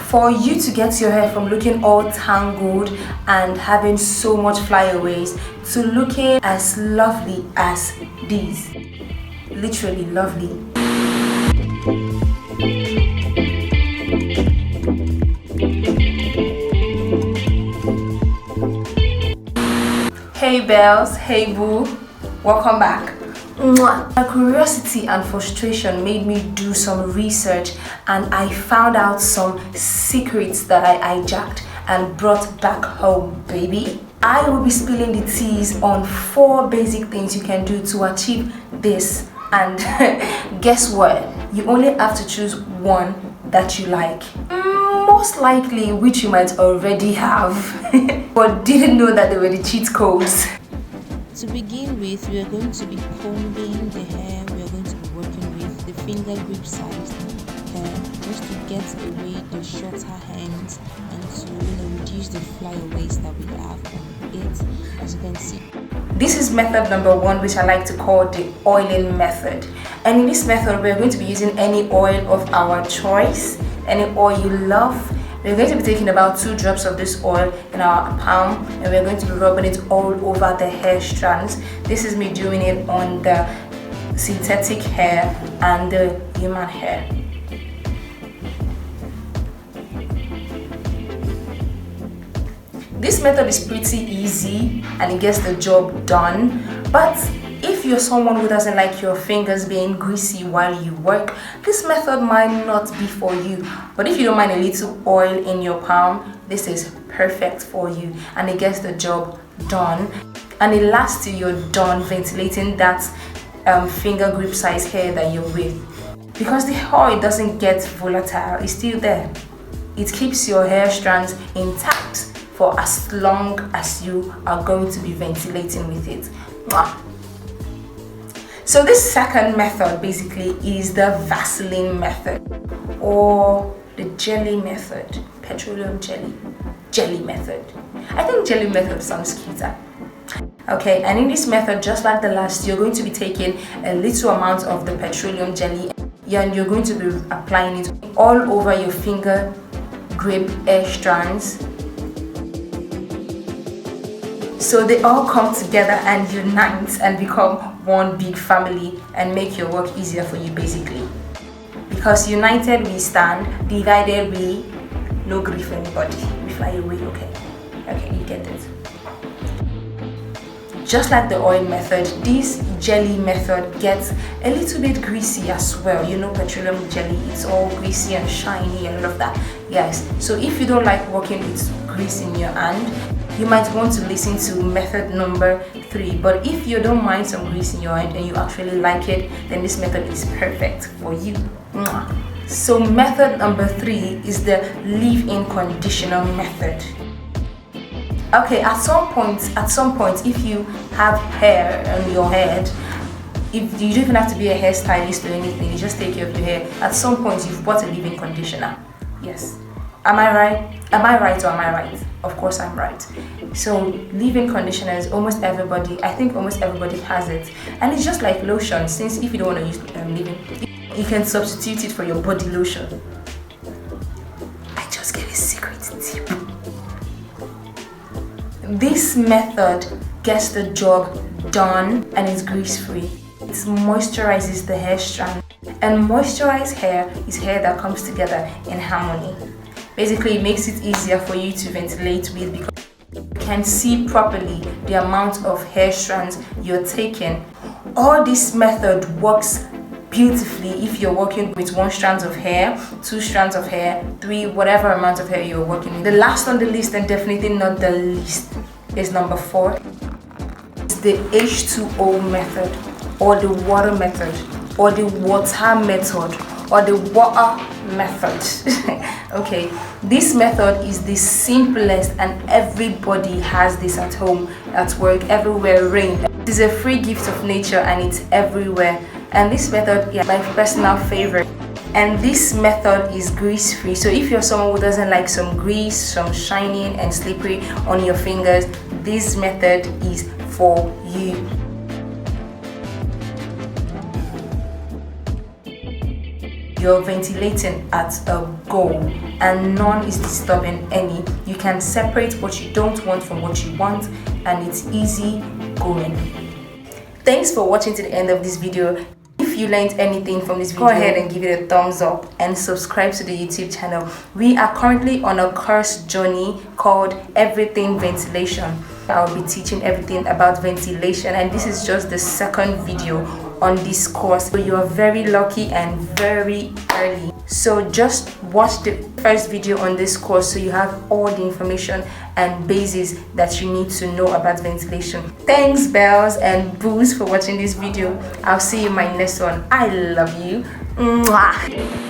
For you to get your hair from looking all tangled and having so much flyaways to looking as lovely as these. Literally lovely. Hey bells, hey boo, welcome back. My curiosity and frustration made me do some research, and I found out some secrets that I hijacked and brought back home, baby. I will be spilling the teas on 4 basic things you can do to achieve this, and guess what? You only have to choose one that you like. Most likely which you might already have but didn't know that they were the cheat codes. To begin with, we are going to be combing the hair. We are going to be working with the finger grip size hair just to get away the shorter hands and to reduce the flyaways that we have on it, as you can see. This is method number 1, which I like to call the oiling method. And in this method, we're going to be using any oil of our choice, any oil you love. We're going to be taking about 2 drops of this oil in our palm, and we're going to be rubbing it all over the hair strands. This is me doing it on the synthetic hair and the human hair. This method is pretty easy and it gets the job done, but if you're someone who doesn't like your fingers being greasy while you work, this method might not be for you. But if you don't mind a little oil in your palm, this is perfect for you and it gets the job done, and it lasts till you're done ventilating that finger grip size hair that you're with. Because the oil doesn't get volatile, it's still there. It keeps your hair strands intact for as long as you are going to be ventilating with it. So this second method basically is the Vaseline method, or the jelly method, petroleum jelly method. I think jelly method sounds cuter. Okay, and in this method, just like the last, you're going to be taking a little amount of the petroleum jelly and you're going to be applying it all over your finger grip hair strands, so they all come together and unite and become one big family and make your work easier for you, basically. Because united we stand, divided we no grief anybody. We fly away, okay? Okay, you get it. Just like the oil method, this jelly method gets a little bit greasy as well. You know, petroleum jelly, it's all greasy and shiny and all of that. Yes, so if you don't like working with grease in your hand, you might want to listen to method number 3. But if you don't mind some grease in your hand and you actually like it, then this method is perfect for you. So method number 3 is the leave-in conditioner method. Okay, at some point, if you have hair on your head, if you don't even have to be a hairstylist or anything, you just take care of your hair. At some point, you've bought a leave-in conditioner. Yes. Am I right? Am I right or am I right? Of course I'm right. So leave-in conditioners, almost everybody, I think almost everybody has it. And it's just like lotion, since if you don't want to use leave-in, you can substitute it for your body lotion. I just gave a secret tip. This method gets the job done and is grease-free. It moisturizes the hair strand. And moisturized hair is hair that comes together in harmony. Basically, it makes it easier for you to ventilate with because you can see properly the amount of hair strands you're taking. All this method works beautifully if you're working with 1 strand of hair, 2 strands of hair, 3, whatever amount of hair you're working with. The last on the list, and definitely not the least, is number 4. It's the H2O method, or the water method, or the water method, or the water method. Okay, this method is the simplest and everybody has this at home, at work, everywhere, rain. It is a free gift of nature and it's everywhere. And this method is my personal favorite. And this method is grease free. So if you're someone who doesn't like some grease, some shining and slippery on your fingers, this method is for you. you're ventilating at a go and none is disturbing any. You can separate what you don't want from what you want, and it's easy going. Thanks for watching to the end of this video. If you learned anything from this video, go ahead and give it a thumbs up and subscribe to the YouTube channel. We are currently on a course journey called Everything Ventilation. I'll be teaching everything about ventilation, and this is just the second video on this course. So you are very lucky and very early. So just watch the first video on this course so you have all the information and bases that you need to know about ventilation. Thanks bells and boos for watching this video. I'll see you in my next one. I love you. Mwah.